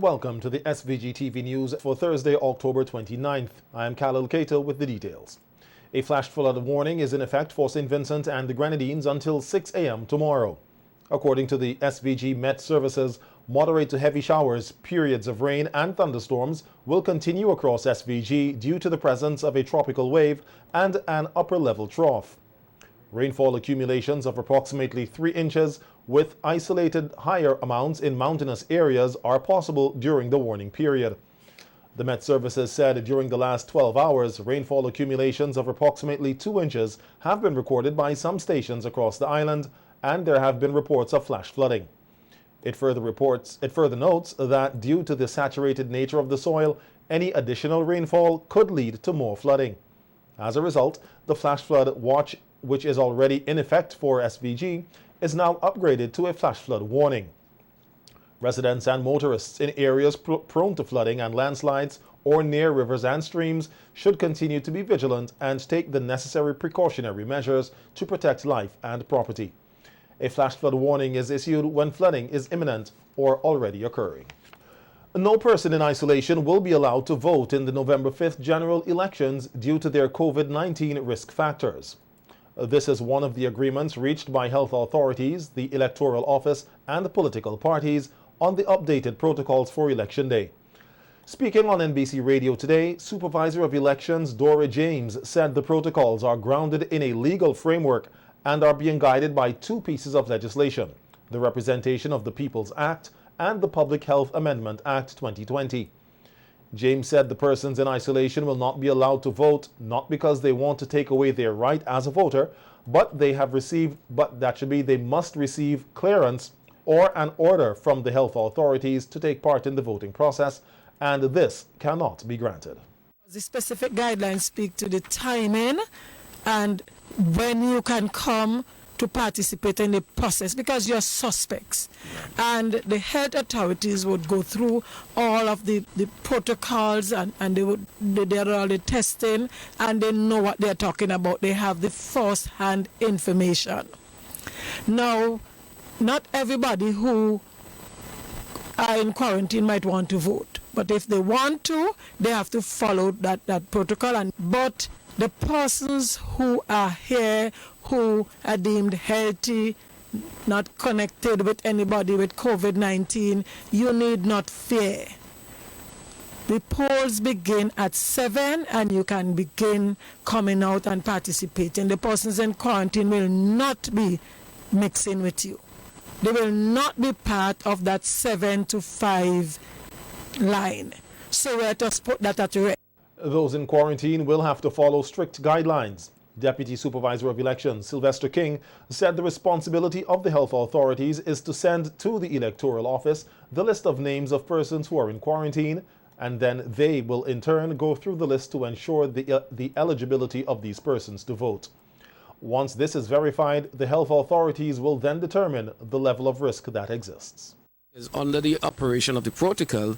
Welcome to the SVG-TV news for Thursday, October 29th. I am Khalil Kato with the details. A flash flood warning is in effect for St. Vincent and the Grenadines until 6 a.m. tomorrow. According to the SVG Met Services, moderate to heavy showers, periods of rain and thunderstorms will continue across SVG due to the presence of a tropical wave and an upper-level trough. Rainfall accumulations of approximately 3 inches with isolated higher amounts in mountainous areas are possible during the warning period. The Met Services said during the last 12 hours, rainfall accumulations of approximately 2 inches have been recorded by some stations across the island, and there have been reports of flash flooding. It further notes that due to the saturated nature of the soil, any additional rainfall could lead to more flooding. As a result, the flash flood watch, which is already in effect for SVG, is now upgraded to a flash flood warning. Residents and motorists in areas prone to flooding and landslides or near rivers and streams should continue to be vigilant and take the necessary precautionary measures to protect life and property. A flash flood warning is issued when flooding is imminent or already occurring. No person in isolation will be allowed to vote in the November 5th general elections due to their COVID-19 risk factors. This is one of the agreements reached by health authorities, the Electoral Office, and the political parties on the updated protocols for Election Day. Speaking on NBC Radio today, Supervisor of Elections Dora James said the protocols are grounded in a legal framework and are being guided by 2 pieces of legislation, the Representation of the People's Act and the Public Health Amendment Act 2020. James said the persons in isolation will not be allowed to vote, not because they want to take away their right as a voter, but they must receive clearance or an order from the health authorities to take part in the voting process, and this cannot be granted. The specific guidelines speak to the timing and when you can come to participate in the process, because you're suspects. And the health authorities would go through all of the protocols and they did all the testing, and they know what they're talking about. They have the first-hand information. Now, not everybody who are in quarantine might want to vote, but if they want to, they have to follow that protocol. But the persons who are here who are deemed healthy, not connected with anybody with COVID-19, you need not fear. The polls begin at 7 and you can begin coming out and participating. The persons in quarantine will not be mixing with you. They will not be part of that 7 to 5 line. So let us put that at rest. Those in quarantine will have to follow strict guidelines. Deputy Supervisor of Elections Sylvester King said the responsibility of the health authorities is to send to the Electoral Office the list of names of persons who are in quarantine, and then they will in turn go through the list to ensure the eligibility of these persons to vote. Once this is verified, the health authorities will then determine the level of risk that exists. Under the operation of the protocol,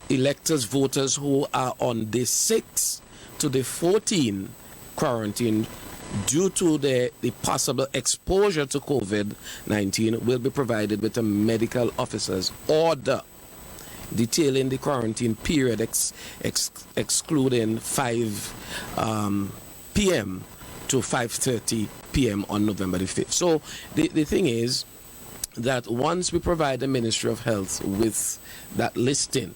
electors, voters who are on day 6 to day 14 quarantine due to the possible exposure to COVID-19 will be provided with a medical officer's order detailing the quarantine period excluding 5 p.m. to 5:30 p.m. on November the 5th. So the thing is that once we provide the Ministry of Health with that listing,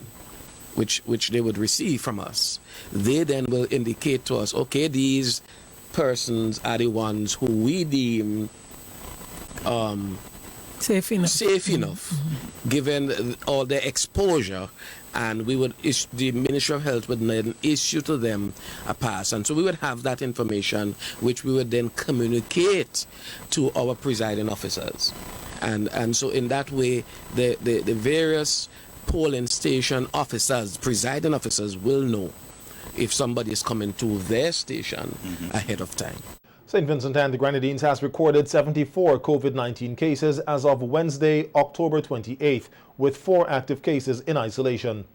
which they would receive from us, they then will indicate to us, okay, these persons are the ones who we deem safe enough, given all their exposure, and we would the Ministry of Health would then issue to them a pass, and so we would have that information, which we would then communicate to our presiding officers, and so in that way the various polling station officers, presiding officers, will know if somebody is coming to their station ahead of time. St. Vincent and the Grenadines has recorded 74 COVID-19 cases as of Wednesday, October 28th, with 4 active cases in isolation.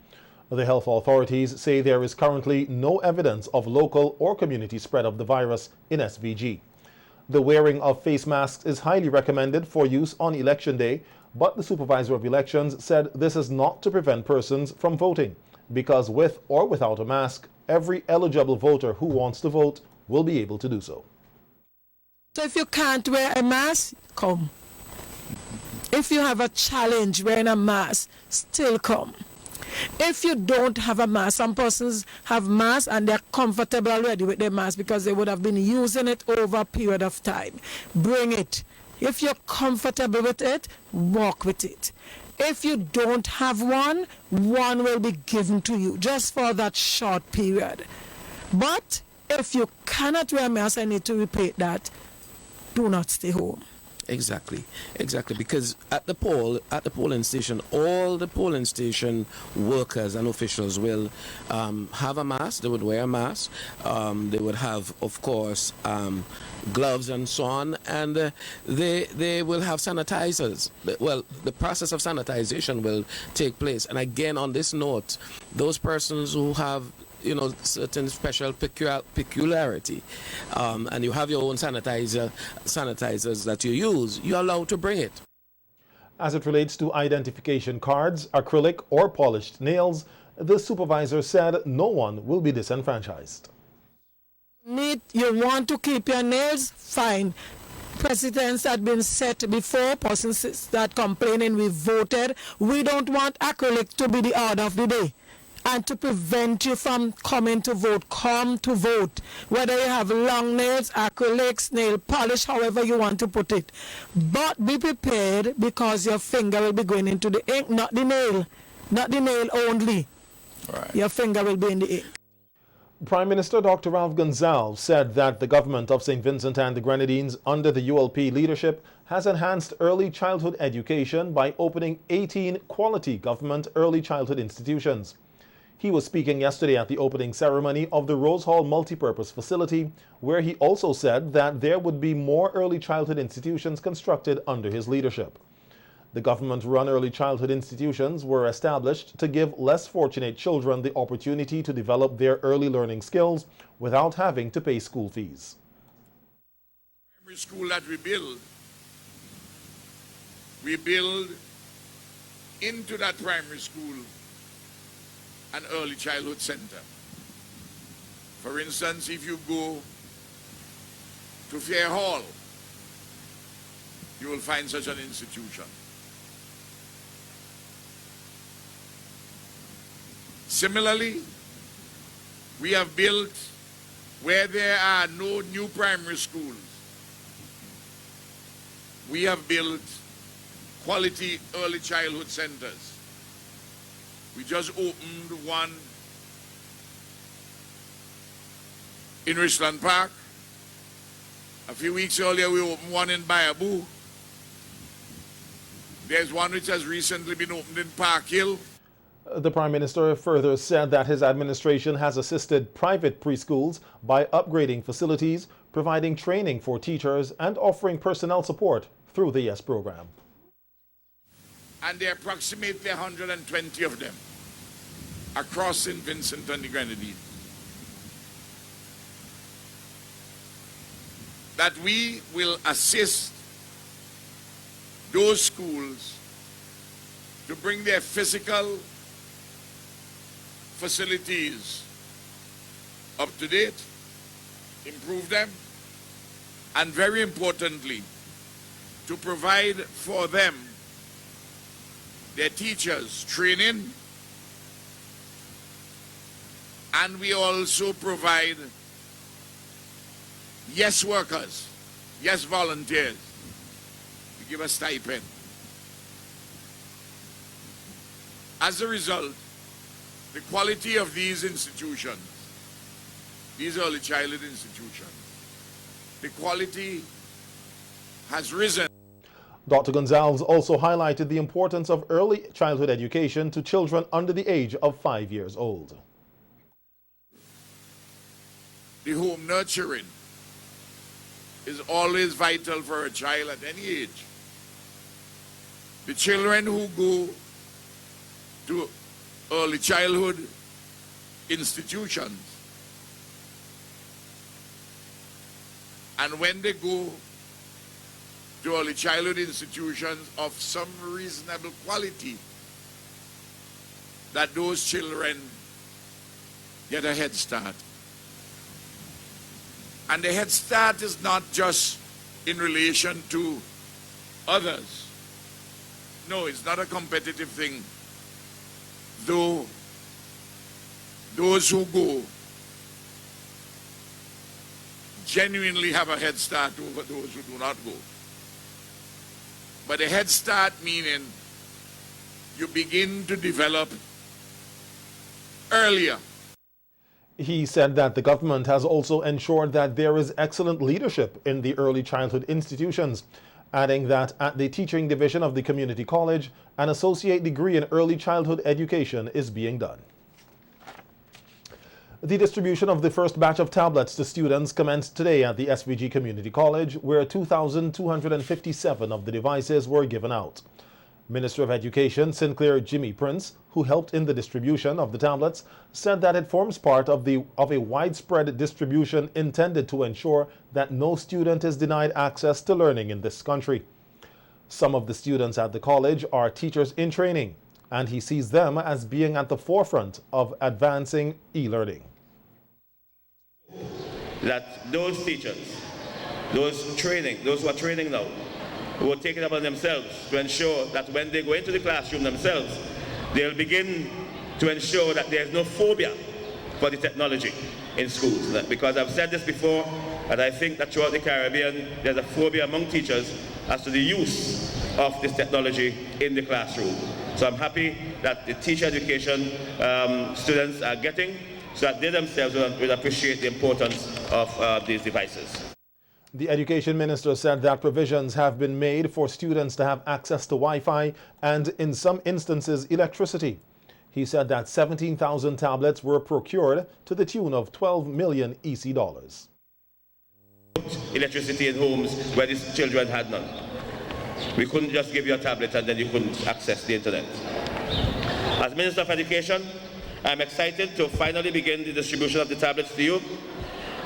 The health authorities say there is currently no evidence of local or community spread of the virus in SVG. The wearing of face masks is highly recommended for use on Election Day, but the Supervisor of Elections said this is not to prevent persons from voting, because with or without a mask, every eligible voter who wants to vote will be able to do so. So if you can't wear a mask, come. If you have a challenge wearing a mask, still come. If you don't have a mask, some persons have masks and they're comfortable already with their mask because they would have been using it over a period of time. Bring it. If you're comfortable with it, walk with it. If you don't have one, one will be given to you just for that short period. But if you cannot wear a mask, I need to repeat that, do not stay home. Exactly, because at the polling station, all the polling station workers and officials will have a mask. They would wear a mask. They would have, of course, gloves and so on, and they will have sanitizers. Well, the process of sanitization will take place. And again, on this note, those persons who have certain special peculiarity, and you have your own sanitizers that you use, you're allowed to bring it. As it relates to identification cards, acrylic or polished nails, the supervisor said no one will be disenfranchised. You want to keep your nails? Fine. Precedents had been set before. Persons start complaining, we voted. We don't want acrylic to be the order of the day. And to prevent you from coming to vote, come to vote. Whether you have long nails, acrylics, nail polish, however you want to put it. But be prepared, because your finger will be going into the ink, not the nail. Not the nail only. Right. Your finger will be in the ink. Prime Minister Dr. Ralph Gonsalves said that the government of St. Vincent and the Grenadines under the ULP leadership has enhanced early childhood education by opening 18 quality government early childhood institutions. He was speaking yesterday at the opening ceremony of the Rose Hall Multipurpose Facility, where he also said that there would be more early childhood institutions constructed under his leadership. The government-run early childhood institutions were established to give less fortunate children the opportunity to develop their early learning skills without having to pay school fees. Every school that we build into that primary school an early childhood center. For instance, if you go to Fair Hall, you will find such an institution. Similarly, we have built, where there are no new primary schools, we have built quality early childhood centers. We just opened one in Richland Park. A few weeks earlier, we opened one in Bayaboo. There's one which has recently been opened in Park Hill. The Prime Minister further said that his administration has assisted private preschools by upgrading facilities, providing training for teachers, and offering personnel support through the YES program. And there are approximately 120 of them across St. Vincent and the Grenadines. That we will assist those schools to bring their physical facilities up to date, improve them, and very importantly, to provide for them, their teachers, training, and we also provide YES workers, YES volunteers. We give a stipend. As a result, the quality of these institutions, these early childhood institutions, the quality has risen. Dr. Gonsalves also highlighted the importance of early childhood education to children under the age of 5 years old. The home nurturing is always vital for a child at any age. The children who go to early childhood institutions And when they go to early childhood institutions of some reasonable quality, that those children get a head start. And the head start is not just in relation to others. No, it's not a competitive thing. Though those who go genuinely have a head start over those who do not go. But a head start meaning you begin to develop earlier. He said that the government has also ensured that there is excellent leadership in the early childhood institutions, adding that at the teaching division of the community college, an associate degree in early childhood education is being done. The distribution of the first batch of tablets to students commenced today at the SVG Community College, where 2,257 of the devices were given out. Minister of Education Sinclair Jimmy Prince, who helped in the distribution of the tablets, said that it forms part of a widespread distribution intended to ensure that no student is denied access to learning in this country. Some of the students at the college are teachers in training, and he sees them as being at the forefront of advancing e-learning. That those teachers, those who are training now, who will take it upon themselves to ensure that when they go into the classroom themselves, they'll begin to ensure that there's no phobia for the technology in schools. Because I've said this before, and I think that throughout the Caribbean, there's a phobia among teachers as to the use of this technology in the classroom. So I'm happy that the teacher education students are getting, so that they themselves will appreciate the importance of these devices. The Education Minister said that provisions have been made for students to have access to Wi-Fi and, in some instances, electricity. He said that 17,000 tablets were procured to the tune of 12 million EC dollars. Electricity in homes where these children had none. We couldn't just give you a tablet and then you couldn't access the internet. As Minister of Education, I'm excited to finally begin the distribution of the tablets to you.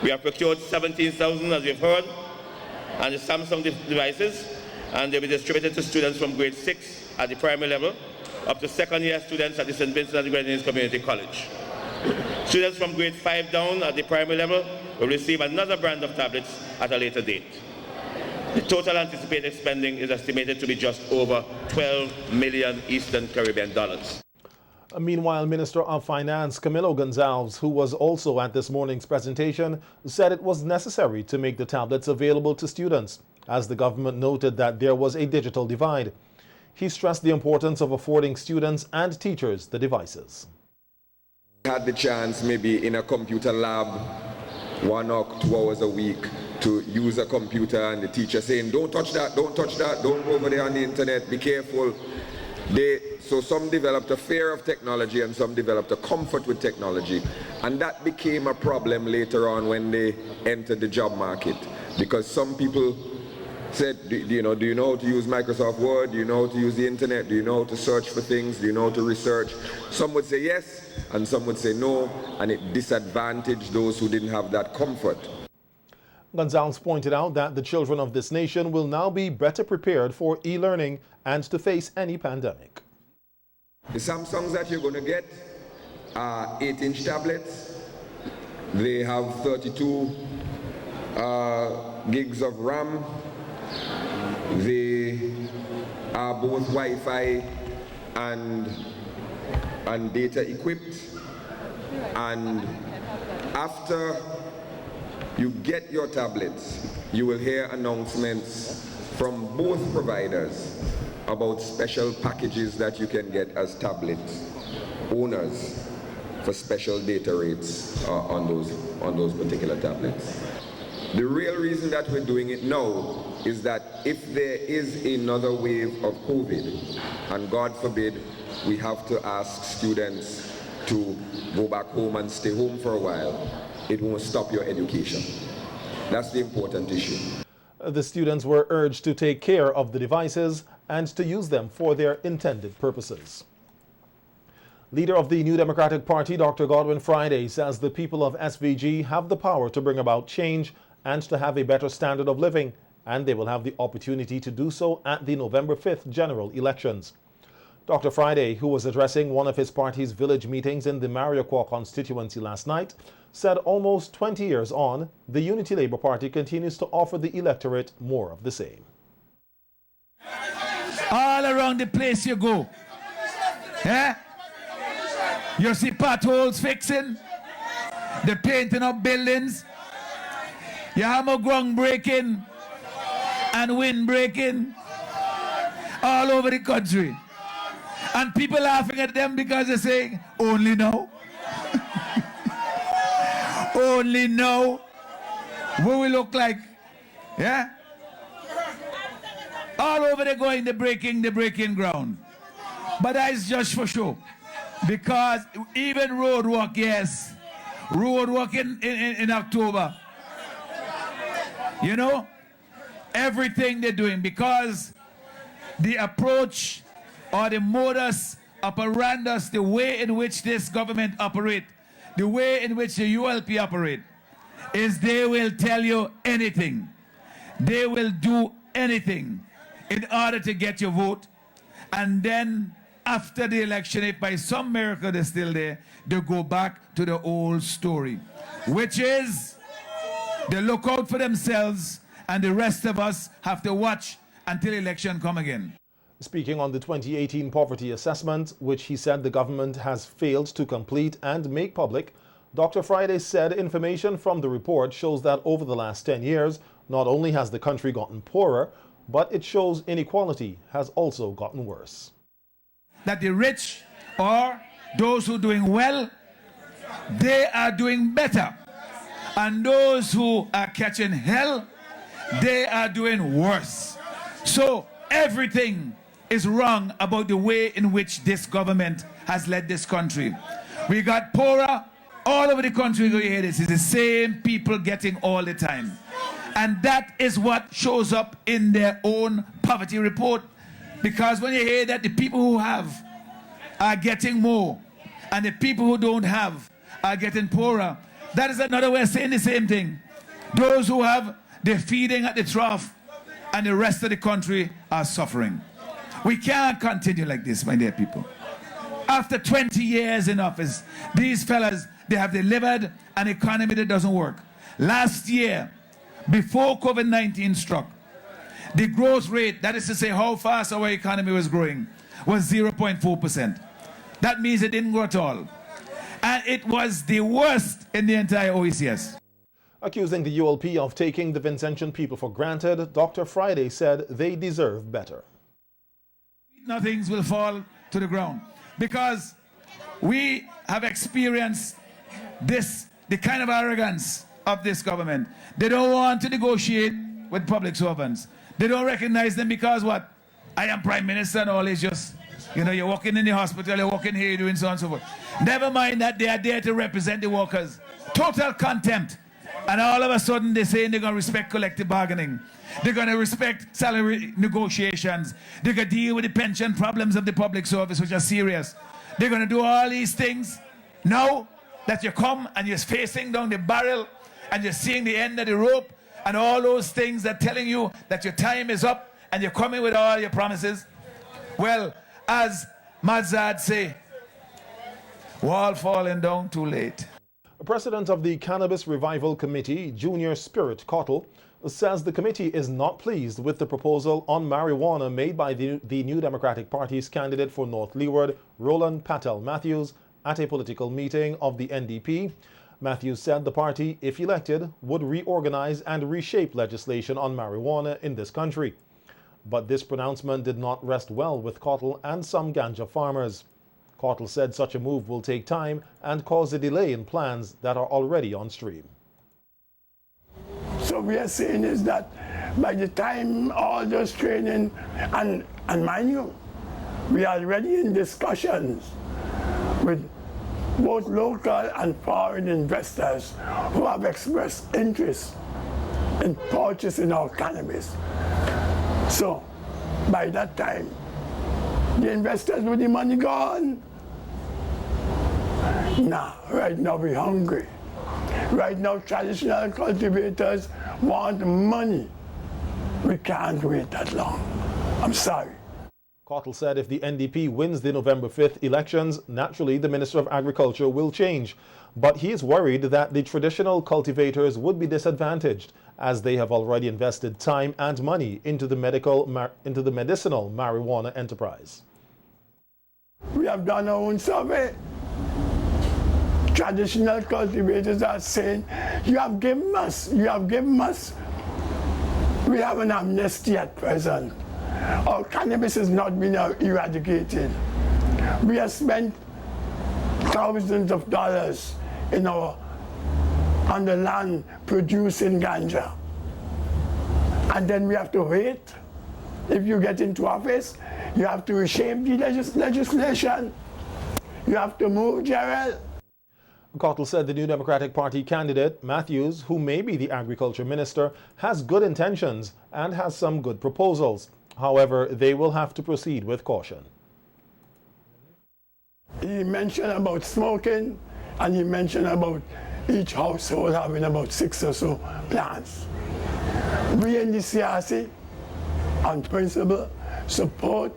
We have procured 17,000, as you've heard, and the Samsung devices, and they'll be distributed to students from grade 6 at the primary level, up to second-year students at the St. Vincent and the Grenadines Community College. Students from grade 5 down at the primary level will receive another brand of tablets at a later date. The total anticipated spending is estimated to be just over 12 million Eastern Caribbean dollars. Meanwhile, Minister of Finance Camilo Gonzalez, who was also at this morning's presentation, said it was necessary to make the tablets available to students, as the government noted that there was a digital divide. He stressed the importance of affording students and teachers the devices. I had the chance maybe in a computer lab 1 or 2 hours a week to use a computer, and the teacher saying, don't touch that, don't touch that, don't go over there on the internet, be careful. So some developed a fear of technology and some developed a comfort with technology, and that became a problem later on when they entered the job market, because some people said, do you know how to use Microsoft Word, do you know how to use the internet, do you know how to search for things, do you know how to research? Some would say yes and some would say no, and it disadvantaged those who didn't have that comfort. Gonzalez pointed out that the children of this nation will now be better prepared for e-learning and to face any pandemic. The Samsungs that you're going to get are 8-inch tablets. They have 32 gigs of RAM. They are both Wi-Fi and data equipped. And after you get your tablets, you will hear announcements from both providers about special packages that you can get as tablet owners for special data rates on those particular tablets. The real reason that we're doing it now is that if there is another wave of COVID, and God forbid we have to ask students to go back home and stay home for a while, it won't stop your education. That's the important issue. The students were urged to take care of the devices and to use them for their intended purposes. Leader of the New Democratic Party, Dr. Godwin Friday, says the people of SVG have the power to bring about change and to have a better standard of living, and they will have the opportunity to do so at the November 5th general elections. Dr. Friday, who was addressing one of his party's village meetings in the Mariaquaw constituency last night, said almost 20 years on, the Unity Labour Party continues to offer the electorate more of the same. All around the place you go, yeah? You see potholes fixing, the painting of buildings, you have more ground breaking and wind breaking all over the country. And people laughing at them because they're saying, only now? Only now? What we look like? Yeah? All over they going, they're breaking ground. But that is just for show. Because even road work, yes. Road work in October. You know? Everything they're doing, because the approach or the modus operandus, the way in which this government operate, the way in which the ULP operate, is they will tell you anything. They will do anything in order to get your vote. And then after the election, if by some miracle they're still there, they go back to the old story, which is they look out for themselves and the rest of us have to watch until election come again. Speaking on the 2018 poverty assessment, which he said the government has failed to complete and make public, Dr. Friday said information from the report shows that over the last 10 years, not only has the country gotten poorer, but it shows inequality has also gotten worse. That the rich or those who are doing well, they are doing better. And those who are catching hell, they are doing worse. So everything is wrong about the way in which this government has led this country. We got poorer all over the country. You hear this, it's the same people getting all the time. And that is what shows up in their own poverty report. Because when you hear that the people who have are getting more and the people who don't have are getting poorer, that is another way of saying the same thing. Those who have, they're feeding at the trough and the rest of the country are suffering. We can't continue like this, my dear people. After 20 years in office, these fellas, they have delivered an economy that doesn't work. Last year, before COVID-19 struck, the growth rate, that is to say how fast our economy was growing, was 0.4%. That means it didn't grow at all. And it was the worst in the entire OECS. Accusing the ULP of taking the Vincentian people for granted, Dr. Friday said they deserve better. Nothing will fall to the ground because we have experienced this, the kind of arrogance of this government. They don't want to negotiate with public servants. They don't recognize them because what? I am prime minister and all is just, you know, you're walking in the hospital, you're walking here, you're doing so on and so forth. Never mind that they are there to represent the workers. Total contempt. And all of a sudden they're saying they're going to respect collective bargaining. They're going to respect salary negotiations. They're going to deal with the pension problems of the public service, which are serious. They're going to do all these things. Now that you come and you're facing down the barrel and you're seeing the end of the rope and all those things that are telling you that your time is up and you're coming with all your promises. Well, as Mazad say, wall falling down too late. President of the Cannabis Revival Committee, Junior Spirit Cottle, says the committee is not pleased with the proposal on marijuana made by the New Democratic Party's candidate for North Leeward, Roland Patel Matthews, at a political meeting of the NDP. Matthews said the party, if elected, would reorganize and reshape legislation on marijuana in this country. But this pronouncement did not rest well with Cottle and some ganja farmers. Cottle said such a move will take time and cause a delay in plans that are already on stream. So we are saying is that by the time all those training, and mind you, we are already in discussions with both local and foreign investors who have expressed interest in purchasing our cannabis. So by that time, the investors with the money gone. Nah, right now we're hungry. Right now traditional cultivators want money. We can't wait that long. I'm sorry. Cottle said if the NDP wins the November 5th elections, naturally the Minister of Agriculture will change. But he is worried that the traditional cultivators would be disadvantaged, as they have already invested time and money into the medicinal marijuana enterprise. We have done our own survey. Traditional cultivators are saying, you have given us. We have an amnesty at present. Our cannabis has not been eradicated. We have spent thousands of dollars on the land producing ganja. And then we have to wait. If you get into office, you have to reshape the legislation. You have to move, Gerald. Cottle said the New Democratic Party candidate, Matthews, who may be the agriculture minister, has good intentions and has some good proposals. However, they will have to proceed with caution. He mentioned about smoking, and he mentioned about each household having about 6 or so plants. We in the CRC, on principle, support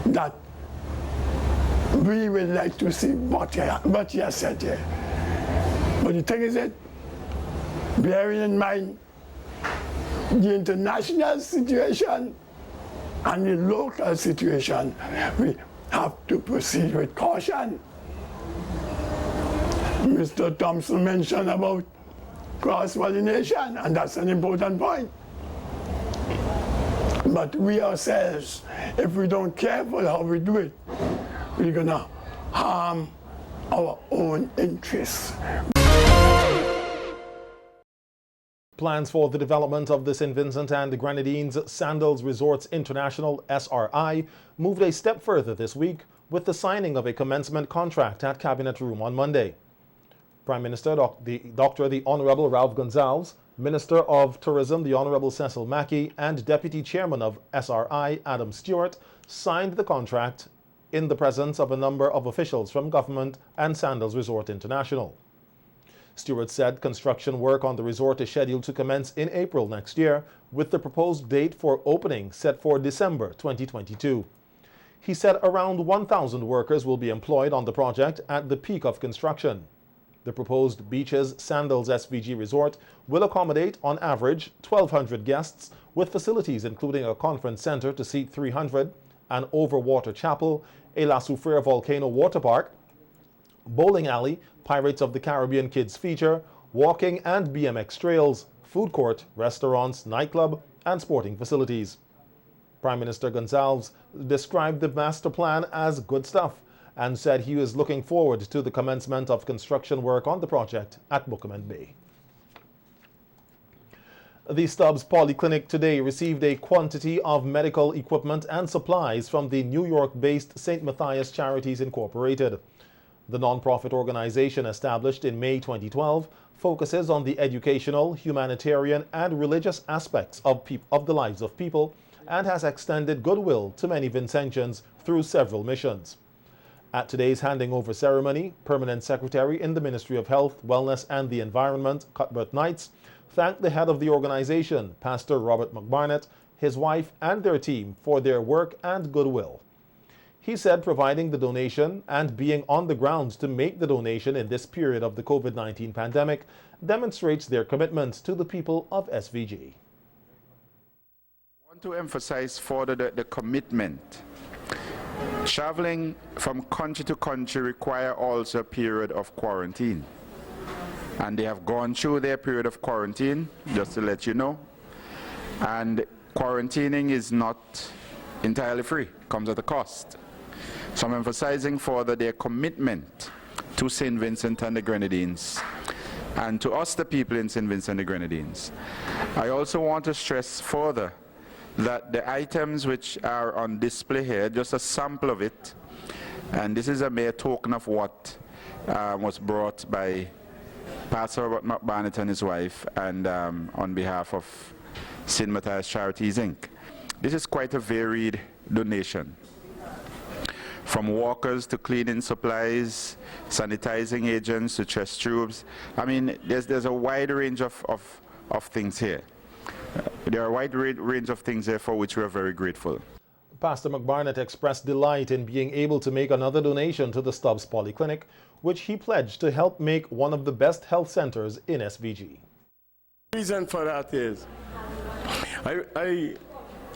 that. We would like to see what he has said here. But the thing is that, bearing in mind the international situation and the local situation, we have to proceed with caution. Mr. Thompson mentioned about cross-pollination, and that's an important point. But we ourselves, if we don't careful how we do it, we're going to harm our own interests. Plans for the development of the St. Vincent and the Grenadines Sandals Resorts International (SRI) moved a step further this week with the signing of a commencement contract at Cabinet Room on Monday. Prime Minister the Honorable Ralph Gonsalves, Minister of Tourism the Honorable Cecil Mackey, and Deputy Chairman of SRI Adam Stewart signed the contract in the presence of a number of officials from government and Sandals Resort International. Stewart said construction work on the resort is scheduled to commence in April next year, with the proposed date for opening set for December 2022. He said around 1,000 workers will be employed on the project at the peak of construction. The proposed Beaches Sandals SVG Resort will accommodate, on average, 1,200 guests, with facilities including a conference center to seat 300, an overwater chapel, a La Soufrière volcano water park, bowling alley, Pirates of the Caribbean kids feature, walking and BMX trails, food court, restaurants, nightclub, and sporting facilities. Prime Minister Gonsalves described the master plan as good stuff and said he was looking forward to the commencement of construction work on the project at Bookament Bay. The Stubbs Polyclinic today received a quantity of medical equipment and supplies from the New York-based St. Matthias Charities Incorporated. The nonprofit organization, established in May 2012, focuses on the educational, humanitarian, and religious aspects of the lives of people and has extended goodwill to many Vincentians through several missions. At today's handing over ceremony, Permanent Secretary in the Ministry of Health, Wellness and the Environment, Cuthbert Knights, thanked the head of the organization, Pastor Robert McBarnett, his wife, and their team for their work and goodwill. He said providing the donation and being on the ground to make the donation in this period of the COVID-19 pandemic demonstrates their commitment to the people of SVG. I want to emphasize further the commitment. Traveling from country to country require also a period of quarantine. And they have gone through their period of quarantine, just to let you know. And quarantining is not entirely free, it comes at a cost. So I'm emphasizing further their commitment to St. Vincent and the Grenadines and to us, the people in St. Vincent and the Grenadines. I also want to stress further that the items which are on display here, just a sample of it, and this is a mere token of what was brought by Pastor Robert McBarnett and his wife, and on behalf of St. Matthias Charities, Inc. This is quite a varied donation. From walkers to cleaning supplies, sanitizing agents to chest tubes. I mean, there's a wide range of of things here. There are a wide range of things here for which we are very grateful. Pastor McBarnett expressed delight in being able to make another donation to the Stubbs Polyclinic, which he pledged to help make one of the best health centers in SVG. The reason for that is I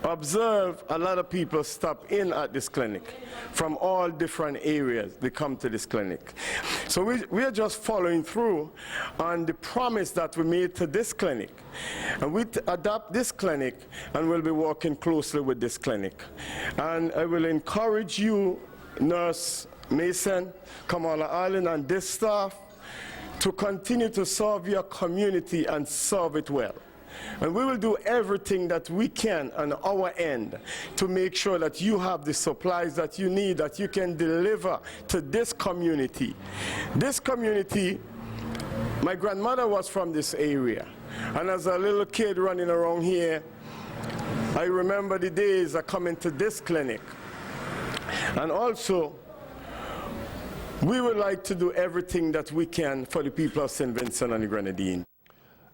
observe a lot of people stop in at this clinic from all different areas. They come to this clinic. So we are just following through on the promise that we made to this clinic. And we adopt this clinic and we'll be working closely with this clinic. And I will encourage you, Nurse Mason, Kamala Island, and this staff to continue to serve your community and serve it well. And we will do everything that we can on our end to make sure that you have the supplies that you need, that you can deliver to this community. This community, my grandmother was from this area. And as a little kid running around here, I remember the days of coming to this clinic. And also, we would like to do everything that we can for the people of St. Vincent and the Grenadines.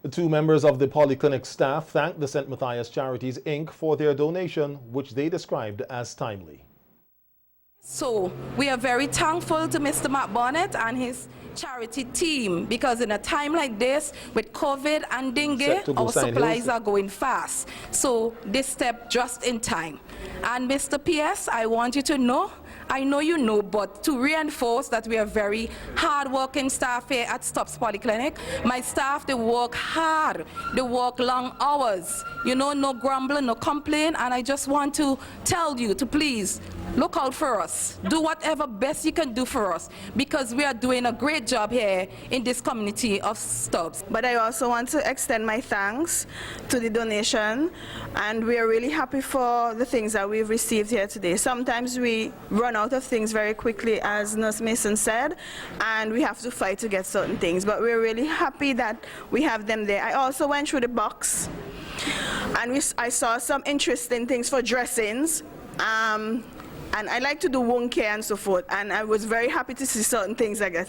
The two members of the Polyclinic staff thanked the St. Matthias Charities, Inc. for their donation, which they described as timely. So we are very thankful to Mr. McBarnett and his charity team, because in a time like this with COVID and dengue, our supplies are going fast. So this step just in time. And Mr. PS, I want you to know, I know you know, but to reinforce that we are very hard-working staff here at Stubbs Polyclinic. My staff, they work hard. They work long hours. You know, no grumbling, no complaint. And I just want to tell you to please look out for us. Do whatever best you can do for us, because we are doing a great job here in this community of Stubbs. But I also want to extend my thanks to the donation, and we are really happy for the things that we've received here today. Sometimes we run out of things very quickly, as Nurse Mason said, and we have to fight to get certain things, but we're really happy that we have them there. I also went through the box, and I saw some interesting things for dressings. And I like to do wound care and so forth, and I was very happy to see certain things like that.